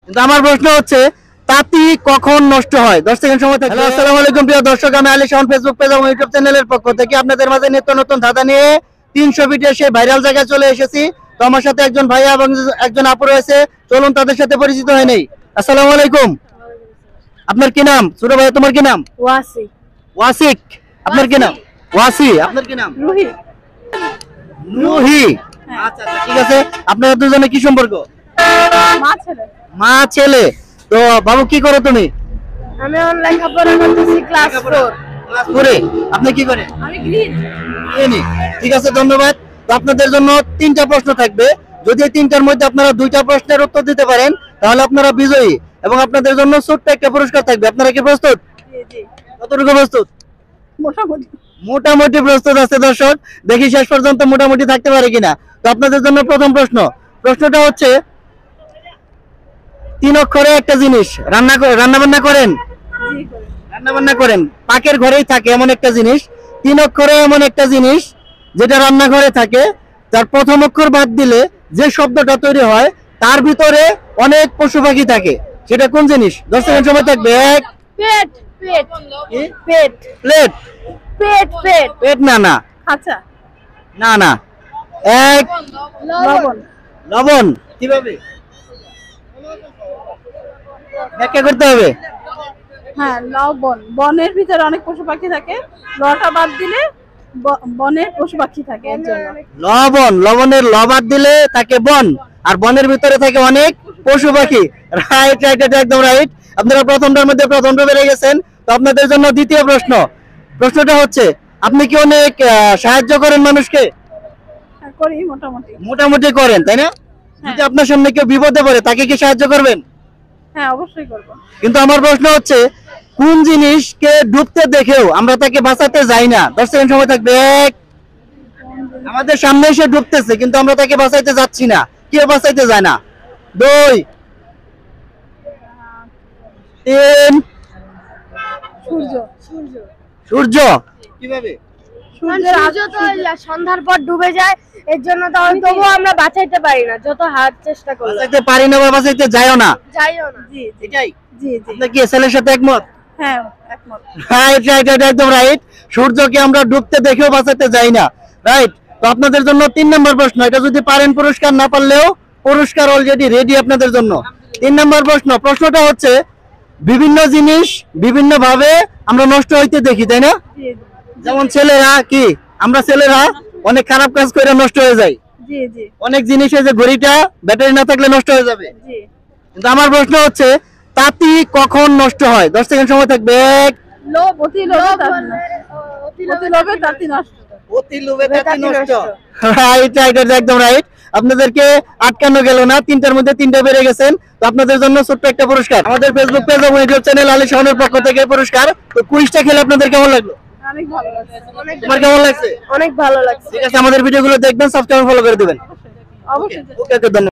কিন্তু আমার প্রশ্ন হচ্ছে তাঁতি কখন নষ্ট হয়? 10 সেকেন্ড সময় থাকবে। হ্যালো, আসসালামু আলাইকুম প্রিয় দর্শক, আমি আলী শাওন ফেসবুক পেজ এবং ইউটিউব চ্যানেলের পক্ষ থেকে আপনাদের মাঝে নিত্য নতুন ধাঁধা নিয়ে 300 ফিটে সেই ভাইরাল জায়গায় চলে এসেছি। তো আমার সাথে একজন ভাইয়া এবং একজন আপু রয়েছে, চলুন তাদের সাথে পরিচিত হয়ে নেই। আসসালামু আলাইকুম। আপনার কি নাম? ছোট ভাইয়া তোমার কি নাম? ওয়াসি। ওয়াসিক। আপনার কি নাম? ওয়াসি। আপনার কি নাম? রুহি। রুহি। আচ্ছা আচ্ছা, ঠিক আছে। আপনারা দুজনে কি সম্পর্ক? মা ছেলে। মা ছেলে। তো বাবু কি করো তুমি? আমি অনলাইন লেখাপড়া করতেছি ক্লাস 4। ক্লাস 4 এ। আপনি কি করেন? আমি গ্রিন। এনি। ঠিক আছে, ধন্যবাদ। তো আপনাদের জন্য 3টা প্রশ্ন থাকবে। যদি এই 3টার মধ্যে আপনারা 2টা প্রশ্নের উত্তর দিতে পারেন তাহলে আপনারা বিজয়ী এবং আপনাদের জন্য ছোট্ট একটা পুরস্কার থাকবে। আপনারা কি প্রস্তুত? জি জি। কতটুকু প্রস্তুত? মোটামুটি। মোটামুটি প্রস্তুত আছে দর্শক, দেখি শেষ পর্যন্ত মোটামুটি থাকতে পারে কিনা। তো আপনাদের জন্য প্রথম প্রশ্নটা হচ্ছে 3 অক্ষরে একটা জিনিস রান্না বান্না করেন, জি করে। রান্না বান্না করেন, পাকের ঘরেই থাকে এমন একটা জিনিস, 3 অক্ষরে এমন একটা জিনিস যেটা রান্নাঘরে থাকে, তার প্রথম অক্ষর বাদ দিলে যে শব্দটা তৈরি হয় তার ভিতরে অনেক পশু পাখি থাকে, সেটা কোন জিনিস? 10 সেকেন্ড সময় থাকবে। এক। পেট পেট কি? পেট প্লেট। পেট পেট পেট না না আচ্ছা। না না। এক। লবণ। লবণ। কিভাবে ব্যাখ্যা করতে হবে? হ্যাঁ, লবণ। বনের ভিতরে অনেক পশু পাখি থাকে, লটা বাদ দিলে বনের পশু পাখি থাকে এর জন্য। লবণের ল বাদ দিলে থাকে বন, আর বনের ভিতরে থাকে অনেক পশু পাখি। রাইট রাইট, এটা একদম রাইট। আপনারা প্রথমটার মধ্যে প্রথমটা বেড়ে গেছেন। তো আপনাদের জন্য দ্বিতীয় প্রশ্নটা হচ্ছে আপনি কি অনেক সাহায্য করেন মানুষকে? হ্যাঁ, করি মোটামুটি। মোটামুটি করেন, তাই না? যদি আপনার সামনে কেউ বিপদে পড়ে তাকে কি সাহায্য করবেন? হ্যাঁ, অবশ্যই করব। কিন্তু আমার প্রশ্ন হচ্ছে কোন জিনিসকে ডুবতে দেখেও আমরা তাকে বাঁচাতে যাই না? 10 সেকেন্ড সময় থাকবে। এক। আমাদের সামনে এসে ডুবতেছে কিন্তু আমরা তাকে বাঁচাইতে যাচ্ছি না, কেউ বাঁচাইতে যায় না। 2। 3। সূর্য। সূর্য। সূর্য। কিভাবে? সূর্য তো সন্ধ্যার পর ডুবে যায়, এর জন্য তবুও আমরা বাঁচাইতে পারি না যত হাত চেষ্টা করি। বাঁচাইতে পারি না বা বাঁচাইতে যাইও না। যাইও না। জি এটাই। জি জি। আপনি কি ছেলের সাথে একমত? হ্যাঁ, একমত। রাইট রাইট, এটা একদম রাইট। সূর্যকে আমরা ডুবতে দেখেও বাঁচাতে যাই না। রাইট। তো আপনাদের জন্য 3 নম্বর প্রশ্ন, এটা যদি পারেন পুরস্কার, না পারলেও পুরস্কার অলরেডি রেডি আপনাদের জন্য। 3 নম্বর প্রশ্নটা হচ্ছে বিভিন্ন জিনিস বিভিন্ন ভাবে আমরা নষ্ট হইতে দেখি, তাই না? জি যেমন ছেলেরা কি, আমরা ছেলেরা অনেক খারাপ কাজ করে নষ্ট হয়ে যায়। জি জি অনেক জিনিসে যে ঘড়িটা ব্যাটারি না থাকলে নষ্ট হয়ে যাবে। জি। কিন্তু আমার প্রশ্ন হচ্ছে তাঁতি কখন নষ্ট হয়? 10 সেকেন্ড সময় থাকবে। এক। লোভ। অতি লোভে তাঁতি নষ্ট। অতি লোভে তাঁতি নষ্ট। রাইট রাইট, এটা একদম রাইট। আপনাদেরকে আটকানো গেল না, 3টার মধ্যে 3টা বেড়ে গেছেন। তো আপনাদের জন্য ছোট্ট একটা পুরস্কার আমাদের ফেসবুক পেজ এবং ইউটিউব চ্যানেল আলী শাওনের পক্ষ থেকে পুরস্কার। তো কুইজটা খেলে আপনাদের কেমন লাগলো? অনেক ভালো লাগছে। তোমার কেমন লাগছে? অনেক ভালো লাগছে। ঠিক আছে, আমাদের ভিডিওগুলো দেখবেন, সাবস্ক্রাইব ফলো করে দিবেন। অবশ্যই। ওকে, ধন্যবাদ।